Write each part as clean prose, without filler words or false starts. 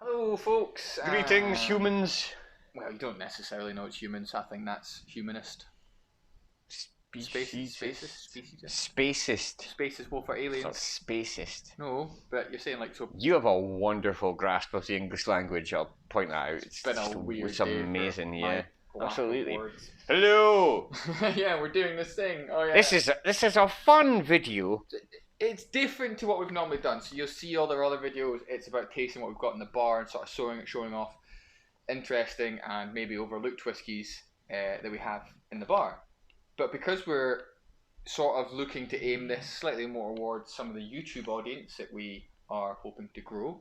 Hello, folks. Greetings, humans. Well, you don't necessarily know it's humans. I think that's humanist. Spacist. Spacist. Well, for aliens. It's not spacist. No, but you're saying like so. You have a wonderful grasp of the English language. I'll point that out. It's been a weird It's day amazing, for yeah. my Absolutely. words. Hello. Yeah, we're doing this thing. Oh yeah. This is a fun video. It's different to what we've normally done. So you'll see all their other videos. It's about tasting what we've got in the bar and sort of showing off interesting and maybe overlooked whiskies that we have in the bar. But because we're sort of looking to aim this slightly more towards some of the YouTube audience that we are hoping to grow,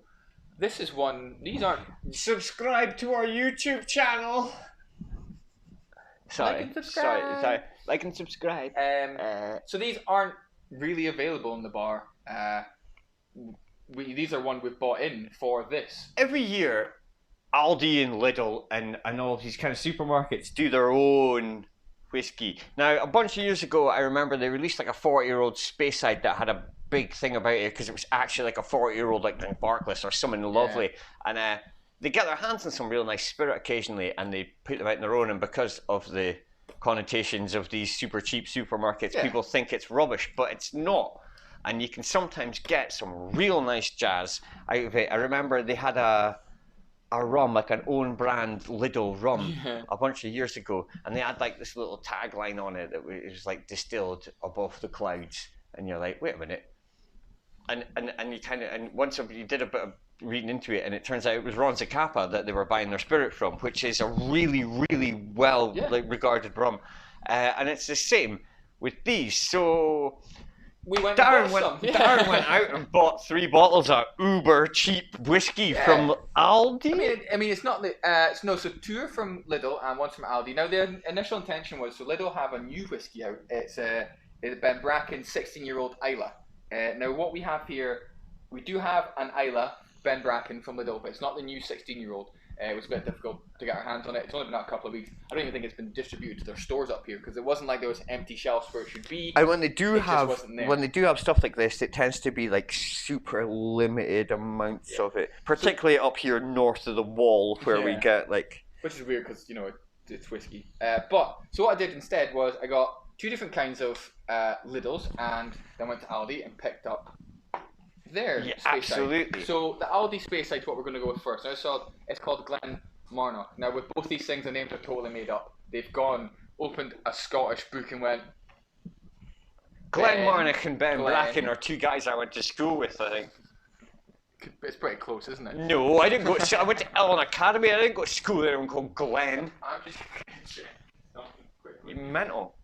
this is one. These aren't. Subscribe to our YouTube channel. Sorry. Like and subscribe. So these aren't really available in the bar. These are one we've bought in for this. Every year, Aldi and Lidl and all these kind of supermarkets do their own whiskey. Now, a bunch of years ago, I remember they released like a 40-year-old Speyside that had a big thing about it because it was actually like a 40-year-old like Barclays or something lovely. And they get their hands on some real nice spirit occasionally and they put them out on their own, and because of the connotations of these super cheap supermarkets, people think it's rubbish, but it's not. And you can sometimes get some real nice jazz out of it. I remember they had a rum, like an own brand Lidl rum, a bunch of years ago, and they had like this little tagline on it that was like distilled above the clouds, and you're like, wait a minute, and you kind of, and once you did a bit of reading into it, and it turns out it was Ron Zacapa that they were buying their spirit from, which is a really well regarded rum, and it's the same with these. So Darren went out and bought 3 bottles of uber cheap whiskey from Aldi. I mean, it's not the so 2 are from Lidl and 1's from Aldi. Now, their initial intention was, so Lidl have a new whiskey out. It's Ben Bracken 16-year-old Isla. Now, what we have here, we do have an Isla Ben Bracken from Lidl, but it's not the new 16-year-old. It was a bit difficult to get our hands on it. It's only been out a couple of weeks. I don't even think it's been distributed to their stores up here because it wasn't like there was empty shelves where it should be. And when they do have stuff like this, it tends to be like super limited amounts of it, particularly up here north of the wall where we get like. Which is weird because it's whiskey. But so what I did instead was I got 2 different kinds of Lidls and then went to Aldi and picked up their absolutely. So the Aldi Speyside is what we're going to go with first. Now it's called Glen Marnoch. Now with both these things, the names are totally made up. They've opened a Scottish book and went. Glen Marnoch and Ben Bracken are 2 guys I went to school with, I think. It's pretty close, isn't it? No, I didn't go. I went to Ellen Academy. I didn't go to school there and called Glen. You mental.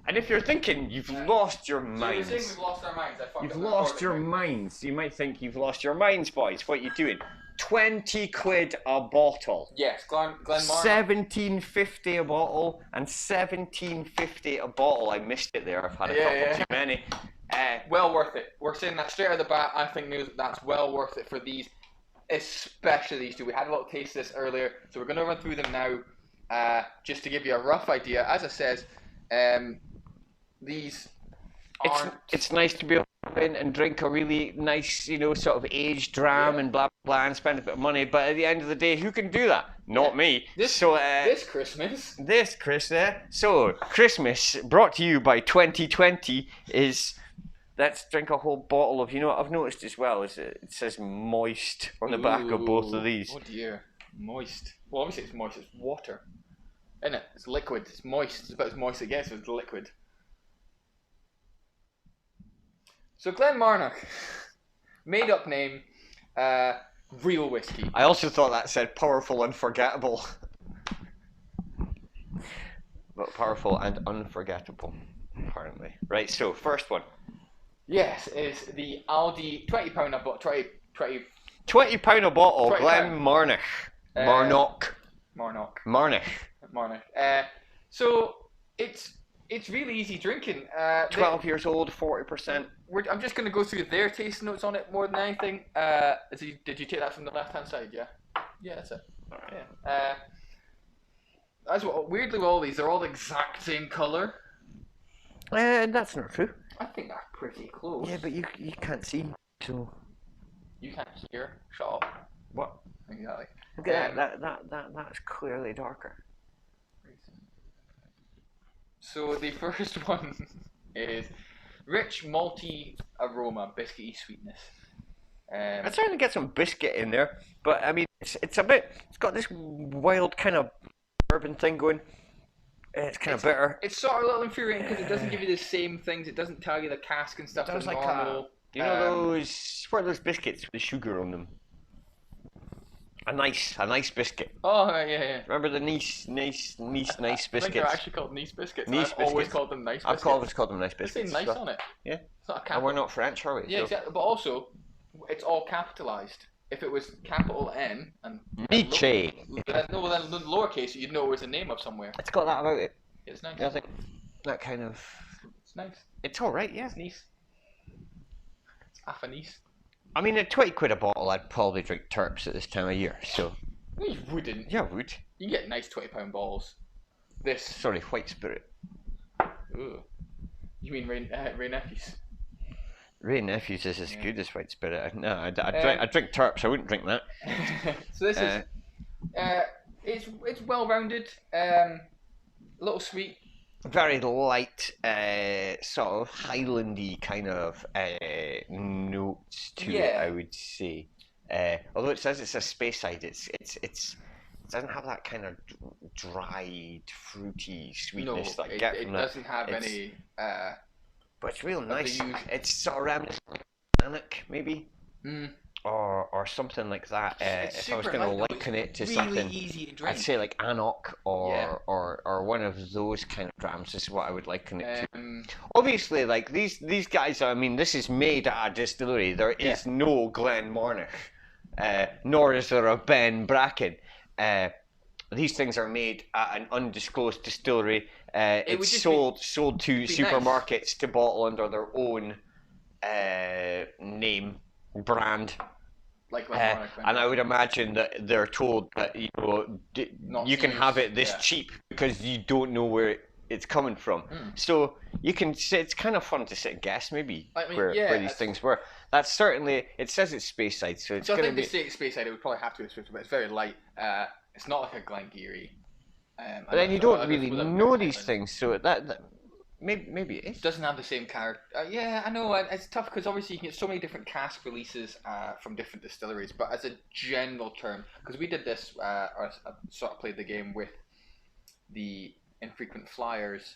And if you're thinking you've lost your minds, so you're saying we've lost our minds. You've lost your minds. You might think you've lost your minds, boys. What are you doing? 20 quid a bottle. Yes, Glen Marnoch. 17.50 a bottle and 17.50 a bottle. I missed it there. I've had a couple too many. Well worth it. We're saying that straight out of the bat. I think that's well worth it for these, especially these 2. We had a little taste of this earlier, so we're going to run through them now, just to give you a rough idea. As I said, these aren't... It's nice to be able to go in and drink a really nice, sort of aged dram and blah blah and spend a bit of money, but at the end of the day, who can do that? Not me. This Christmas. So Christmas brought to you by 2020 is let's drink a whole bottle of, what I've noticed as well is it says moist on the back of both of these. Oh dear, moist. Well, obviously it's moist, it's water. Isn't it? It's liquid, it's moist. It's about as moist as it gets with liquid. So Glen Marnoch, made up name, real whiskey. I also thought that said powerful, unforgettable. But powerful and unforgettable, apparently. Right, so first one. Yes, is the Aldi £20 a bottle. £20 a bottle, Glen Marnoch. Marnoch. So it's really easy drinking. 12 years old, 40%. I'm just going to go through their taste notes on it more than anything. Did you take that from the left-hand side? Yeah. Yeah, that's it. Yeah. That's what. Weirdly, with all these, they're all the exact same color. That's not true. I think they're pretty close. Yeah, but you can't see, so. You can't hear. Shut up. What? Exactly. Look at that's clearly darker. So the first one is rich malty aroma, biscuity sweetness. I'm starting to get some biscuit in there, but I mean, it's a bit. It's got this wild kind of bourbon thing going. It's kind of bitter. It's sort of a little infuriating because it doesn't give you the same things. It doesn't tell you the cask and stuff as like normal. you know those what are those biscuits with the sugar on them? A nice biscuit. Oh yeah. Remember the nice biscuits? I think they're actually called nice biscuits. Nice I've always biscuits. called them nice I've biscuits. always called them nice They biscuits. say nice on it. Yeah. It's not a And capital. we're not French, are we? Yeah, So. exactly. But also, it's all capitalized. If it was capital N and Nietzsche. then lowercase, you'd know it was the name of somewhere. It's got that about it. It's nice. Yeah, I think that kind of. It's nice. It's all right, yeah. It's nice. It's Afanese. I mean, at 20 quid a bottle, I'd probably drink Terps at this time of year. So. No, you wouldn't. Yeah, I would. You get nice £20 bottles. This. Sorry, White Spirit. Ooh. You mean Ray Nephews? Ray Nephews is as good as White Spirit. No, I drink Terps. I wouldn't drink that. So this is. It's well rounded. A little sweet. Very light, sort of Highlandy kind of notes to it, I would say. Although it says it's a Speyside, it doesn't have that kind of dried, fruity sweetness that I get from that. It doesn't have any. But it's real nice. It's sort of reminiscent of Marnoch, maybe. Or something like that. If I was going to liken it to really something, easy to drink. I'd say like Anok or one of those kind of drams is what I would liken it to. Obviously, like these guys, I mean, this is made at a distillery. There is no Glen Marnoch, nor is there a Ben Bracken. These things are made at an undisclosed distillery. It's sold to supermarkets to bottle under their own name. Brand, like and I would imagine that they're told that you can have it this cheap because you don't know where it's coming from. So you can say it's kind of fun to sit and guess maybe where these things were. That's certainly it says it's Speyside, so it's. So I think they say it's Speyside. It would probably have to be Speyside, but it's very light. It's not like a Glengarry. But then you don't really know these things, so that maybe it is. It doesn't have the same character. Yeah, I know. It's tough because obviously you can get so many different cask releases from different distilleries. But as a general term, because we did this, or sort of played the game with the Infrequent Flyers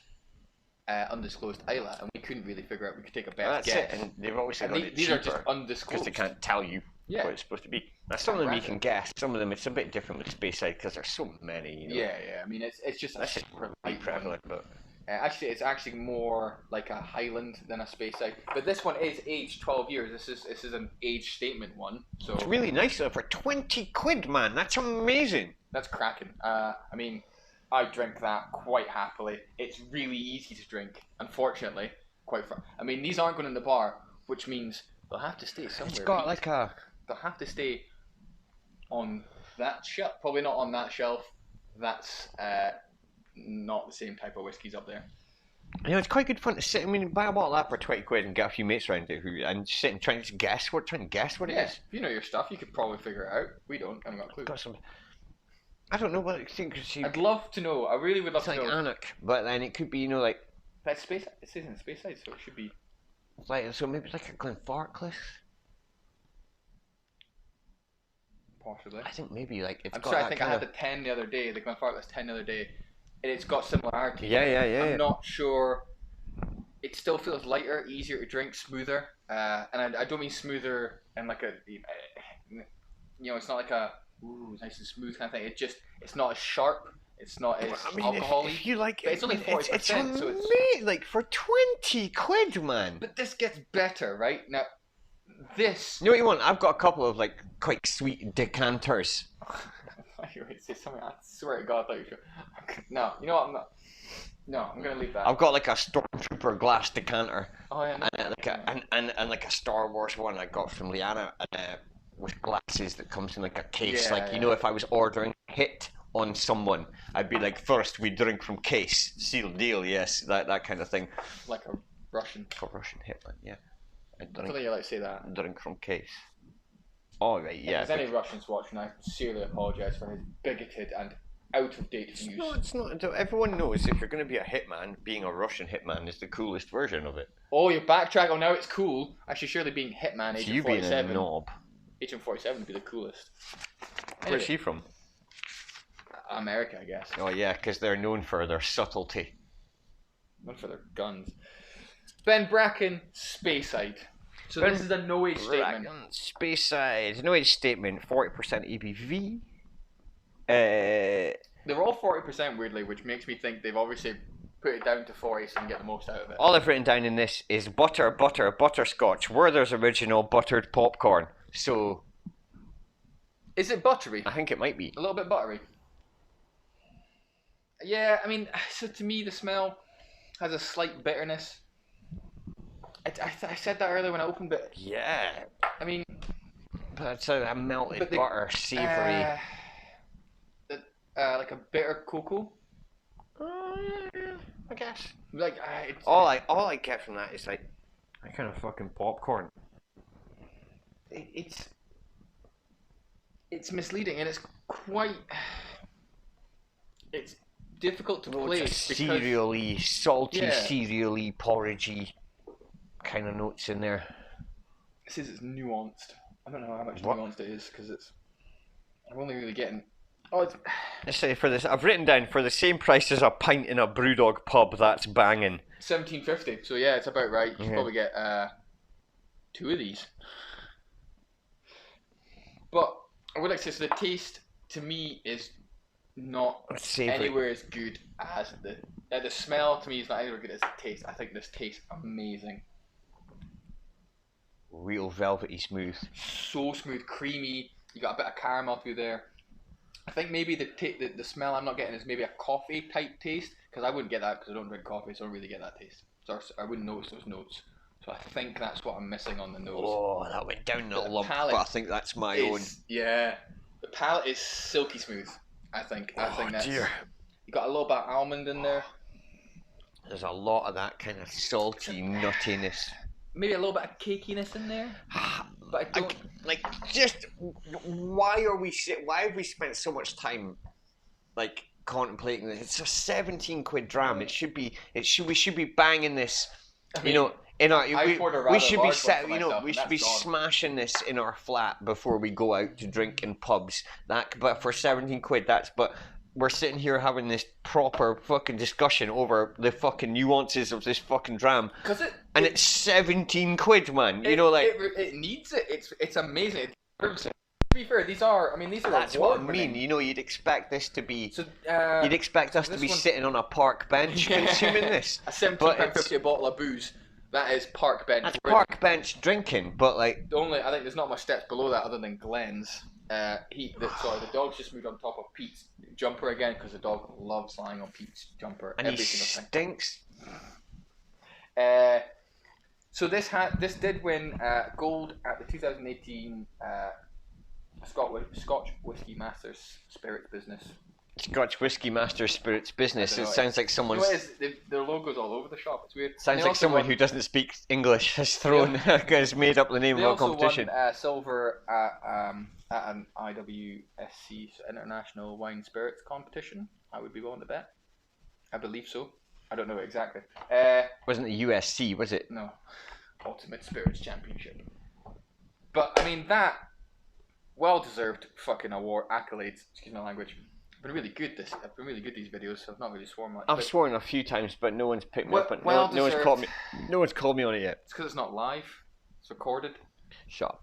undisclosed Isla, and we couldn't really figure out. We could take a best guess. And they've obviously got it these cheaper are just undisclosed because they can't tell you what it's supposed to be. Now, some of them you can guess. Some of them it's a bit different with Speyside because there's so many. Yeah. I mean, it's just that's just really prevalent, but. Actually, it's actually more like a Highland than a Speyside. But this one is aged 12 years. This is an age statement one. So it's really nice though for 20 quid, man. That's amazing. That's cracking. I mean, I drink that quite happily. It's really easy to drink. Unfortunately, I mean, these aren't going in the bar, which means they'll have to stay somewhere. It's got like a. They'll have to stay on that shelf. Probably not on that shelf. That's not the same type of whiskies up there. You know, it's quite good fun to sit. I mean, buy a bottle of that for 20 quid and get a few mates around it and sit and try to guess what it is. If you know your stuff, you could probably figure it out. We don't. I haven't got a clue. Got some. I don't know what I think. I'd love to know. I really would love to know. It's like Anok, but then it could be, like. But it says in Speyside, so it should be. So maybe it's like a Glenfarclas. Possibly. I think maybe like it's. I think I had the 10 the other day. The Glenfarclas 10 the other day. And it's got similarity. Yeah. I'm not sure. It still feels lighter, easier to drink, smoother. And I don't mean smoother and like it's not like a nice and smooth kind of thing. It's not as sharp. It's not as alcohol-y. If you like, it's only 40%. It's so it's like for 20 quid, man. But this gets better, right? Now, this. You know what you want? I've got a couple of like quite sweet decanters. You would say something. I swear to God, I thought you should. No, you know what? I'm not. No, I'm gonna leave that. I've got like a Stormtrooper glass decanter. Oh yeah. No, and like a Star Wars one I got from Liana, with glasses that comes in like a case. If I was ordering hit on someone, I'd be like, first we drink from case, seal deal, yes, that kind of thing. Like a Russian. Like a Russian hit, yeah. I thought you like to say that. Drink from case. Oh, right, If yeah. there's any Russians watching, I sincerely apologise for his bigoted and out-of-date views. It's not. Everyone knows if you're going to be a hitman, being a Russian hitman is the coolest version of it. Oh, you're backtracking. Oh, now it's cool. Actually, surely being Hitman, It's Agent you being 47. a knob. Agent 47 would be the coolest. Where's he from? America, I guess. Oh, yeah, because they're known for their subtlety. Known for their guns. Ben Bracken, Speyside. So this is a no-age statement. Speyside. No age statement. 40% EBV. They're all 40% weirdly, which makes me think they've obviously put it down to 40 so they can get the most out of it. All I've written down in this is butterscotch, Werther's original buttered popcorn. So, Is it buttery? I think it might be. A little bit buttery. Yeah, I mean, so to me the smell has a slight bitterness. I said that earlier when I opened it. Yeah. I mean, But it's a melted butter, savoury. Like a bitter cocoa. I guess. Like All I get from that is like a kind of fucking popcorn. it's misleading and it's quite. It's difficult to place because Cereally, salty, Yeah. cereally, porridgey kind of notes in there. it says it's nuanced. I don't know how much What? nuanced it is because I'm only really getting. Oh, it's. Let's say for this, I've written down for the same price as a pint in a Brewdog pub. That's banging. $17.50. So yeah, it's about right. You should Okay. probably get 2 of these. But I would like to say, so the taste to me is not Savoury. anywhere as good as the smell. To me is not anywhere good as the taste. I think this tastes amazing. Real velvety smooth. So smooth, creamy. You got a bit of caramel through there. I think maybe the smell I'm not getting is maybe a coffee type taste because I wouldn't get that because I don't drink coffee, so I don't really get that taste. So I wouldn't notice those notes. So I think that's what I'm missing on the nose. Oh, that went down the The lump, palate but I think that's my own. Yeah, the palate is silky smooth. I think that's. Dear. You got a little bit of almond in there. There's a lot of that kind of salty nuttiness. Maybe a little bit of cakiness in there. But I don't. Just why have we spent so much time like contemplating this? It's a 17 quid dram. We should be banging this, I mean, in our I poured a rather we should be large set, one for myself, we and should be that's gone. smashing this in our flat before we go out to drink in pubs. But for 17 quid, but we're sitting here having this proper fucking discussion over the fucking nuances of this fucking dram. And it's 17 quid, man. It needs it. It's amazing. It deserves it. To be fair, these are That's what I award-winning. mean. You'd expect this to be. So, You'd expect us to this be one- sitting on a park bench consuming this. a £17.50 bottle of booze. That is park bench. That's park bench drinking, but like. I think there's not much steps below that other than Glenn's. The dog's just moved on top of Pete's jumper again because the dog loves lying on Pete's jumper And every he single stinks. time. So this did win gold at the 2018 Scotch Whisky Masters Spirits Business. Scotch Whisky Master Spirits Business. I don't It know, sounds like You someone's. know what it is? Their logo's all over the shop. It's weird. Sounds They like also someone won- who doesn't speak English has has made up the name They of a also competition. won silver at an IWSC International Wine Spirits competition. I would be willing to bet. I believe so. I don't know exactly. Wasn't it USC, was it? No, Ultimate Spirits Championship. But I mean that well-deserved fucking award accolades. Excuse my language. I've been really good these videos. So I've not really sworn much. I've but sworn a few times, but no one's picked me Well- up. And well no one's deserved. called me. No one's called me on it yet. It's because it's not live. It's recorded. Shut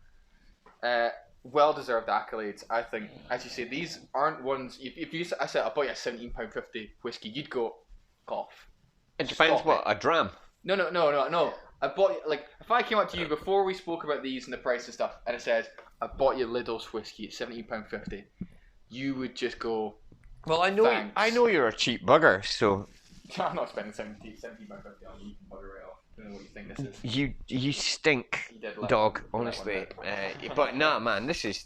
up. Well-deserved accolades. I think, as you say, these aren't ones. I said I bought you a £17.50 whiskey, you'd go off. It depends Stop what a dram. No. I bought you, like, if I came up to you before we spoke about these and the price and stuff, and it says I bought you Lidl's whiskey at £17.50, you would just go. Well, I know. Thanks. I know you're a cheap bugger, so I'm not spending £17.50 on you. Bugger it off. I don't know what you think this is. you stink, You did like dog. that one Honestly, there. but nah, man, this is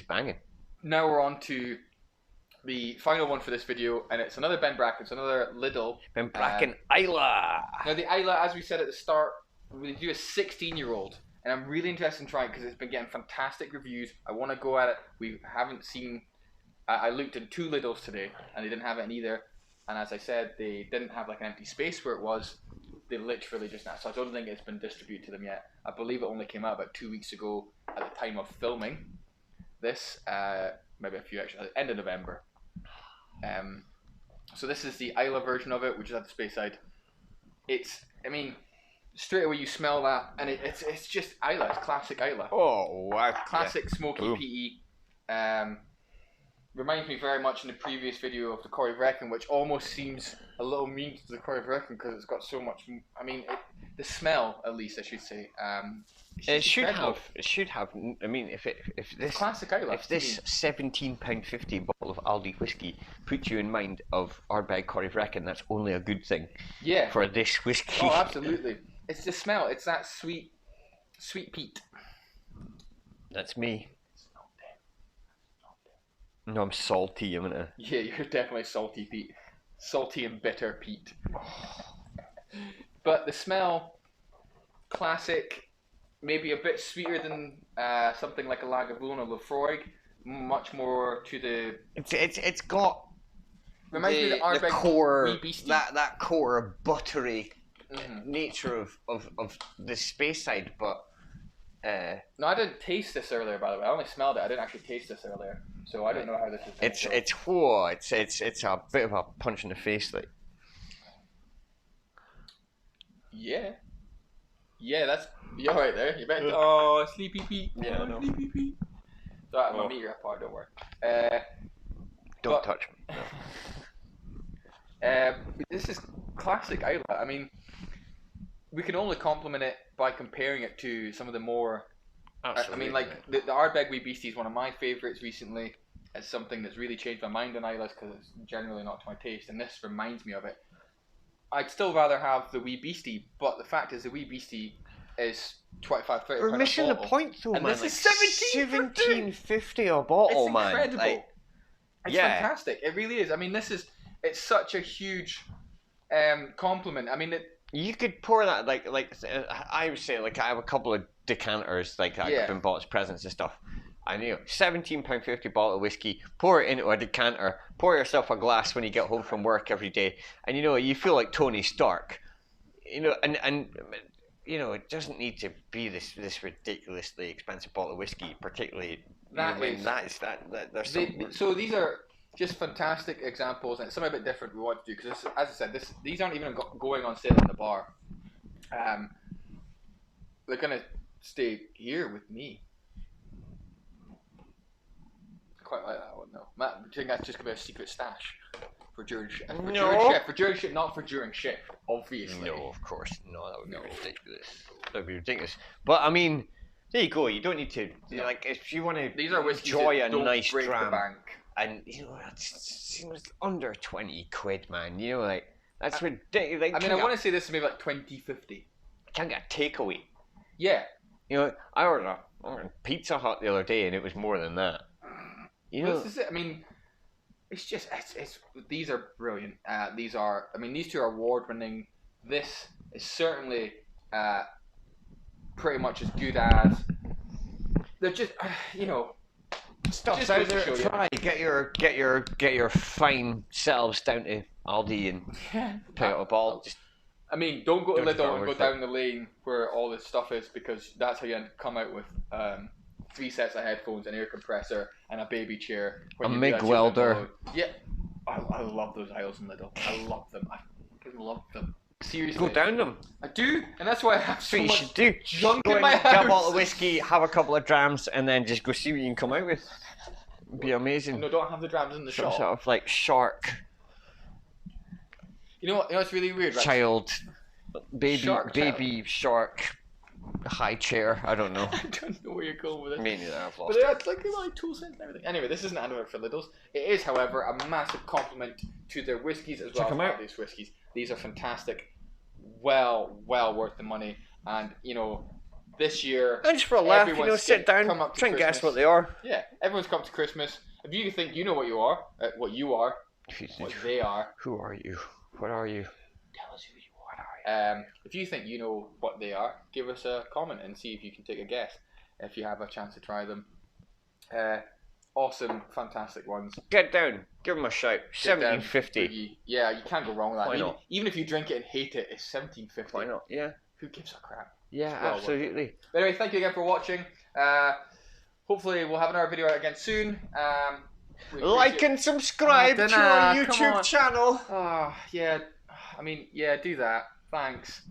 banging. Now we're on to the final one for this video, and it's another Ben Bracken, it's another Lidl. Ben Bracken Isla. Now the Isla, as we said at the start, we do a 16-year-old, and I'm really interested in trying it because it's been getting fantastic reviews. I want to go at it. We haven't seen. I looked in 2 Lidls today, and they didn't have it in either. And as I said, they didn't have like an empty space where it was. They literally just now. So I don't think it's been distributed to them yet. I believe it only came out about 2 weeks ago at the time of filming this. Maybe a few extra. End of November. So this is the Isla version of it, which is at the space side. It's, I mean, straight away you smell that, and it's just Isla. It's classic Isla. Oh wow! Classic smoky peaty. Reminds me very much in the previous video of the Corrie Vrecken, which almost seems a little mean to the Corrie Vrecken because it's got so much. I mean, the smell, at least I should say. It should have. I mean, if this classic Isla, if this £17.50 bottle of Aldi whiskey puts you in mind of Ardbeg Corrie Vrecken, that's only a good thing. Yeah. For this whiskey. Oh, absolutely. It's the smell. It's that sweet peat. That's me. No, I'm salty. I'm gonna. Yeah, you're definitely salty peat. Salty and bitter peat. But the smell, classic. Maybe a bit sweeter than something like a Lagavulin or Lafroig. Much more to the. It's got. Reminds me of the Ardbeg core. Wee Beastie. That core buttery nature of the space side, but. No, I didn't taste this earlier. By the way, I only smelled it. I didn't actually taste this earlier, so I don't know how this is. It's a bit of a punch in the face, like. Yeah, that's you're right there. You better. Oh, Sleepy Pete. Yeah, I know. Sleepy Pete. So I'm gonna meet you apart. Don't worry. Don't touch me. No. This is classic Isla. I mean, we can only compliment it by comparing it to some of the more. Absolutely. I mean, like the Ardbeg Wee Beastie is one of my favourites recently. It's something that's really changed my mind on Islas because it's generally not to my taste, and this reminds me of it. I'd still rather have the Wee Beastie, but the fact is the Wee Beastie is 25, 30 We're missing the point though, and man. this is 17.50 a bottle, it's man. Incredible. Like, it's fantastic. It really is. I mean, it's such a huge compliment. I mean, you could pour that like I would say, like I have a couple of decanters like I've been bought as presents and stuff. And you know, £17.50 bottle of whiskey, pour it into a decanter, pour yourself a glass when you get home from work every day, and you know, you feel like Tony Stark. You know, and you know, it doesn't need to be this ridiculously expensive bottle of whiskey, particularly. So these are just fantastic examples, and something a bit different we want to do because, as I said, these aren't even going on sale in the bar. They're gonna stay here with me. Quite like that one though. Matt, do you think that's just gonna be a secret stash for during shift? During shift, not for during shift, obviously. No, of course, no, that would be ridiculous. That would be ridiculous. But I mean, there you go. You don't need to like if you want to. These are whiskeys enjoy that a don't nice break dram, the bank. and you know it was under £20, man. You know, like that's ridiculous. Like, I mean, I want to say this is maybe like 20.50. Can't get a takeaway. Yeah. You know, I ordered Pizza Hut the other day, and it was more than that. You know, this is it. I mean, it's just these are brilliant. These are. I mean, these two are award-winning. This is certainly pretty much as good as. They're just you know. Stuff's out there to try. Get your fine selves down to Aldi and pick up a ball. Just. I mean, don't go to Lidl and go down the lane where all this stuff is because that's how you come out with 3 sets of headphones, an air compressor, and a baby chair. A MIG welder. Yeah, I love those aisles in Lidl. I love them. I fucking love them. Seriously. Go down them. I do, and that's why I have so much junk in my house. Get a bottle of whiskey, have a couple of drams, and then just go see what you can come out with. It'd be amazing. No, don't have the drams in the shop. Sort of like shark. You know what's really weird, right? Child, baby shark, high chair. I don't know. I don't know where you're going with it. Me neither. I've lost. But it's like tool sets and everything. Anyway, this isn't an advert for Lidl's. It is, however, a massive compliment to their whiskies as well as these whiskies. These are fantastic. Well worth the money. And you know, this year, and just for a laugh, you know, sit down, try and guess what they are. Yeah, everyone's come to Christmas. If you think you know what you are, what they are. Who are you? What are you? Tell us who you are. If you think you know what they are, give us a comment and see if you can take a guess if you have a chance to try them. Awesome, fantastic ones. Get down, give them a shout. $17.50. Yeah, you can't go wrong with that. Why not? Even if you drink it and hate it, it's $17.50. Why not? Yeah. Who gives a crap? Yeah, Well absolutely. But anyway, thank you again for watching. Hopefully we'll have another video out again soon. Like and subscribe to our YouTube channel. Oh, yeah. I mean, yeah, do that. Thanks.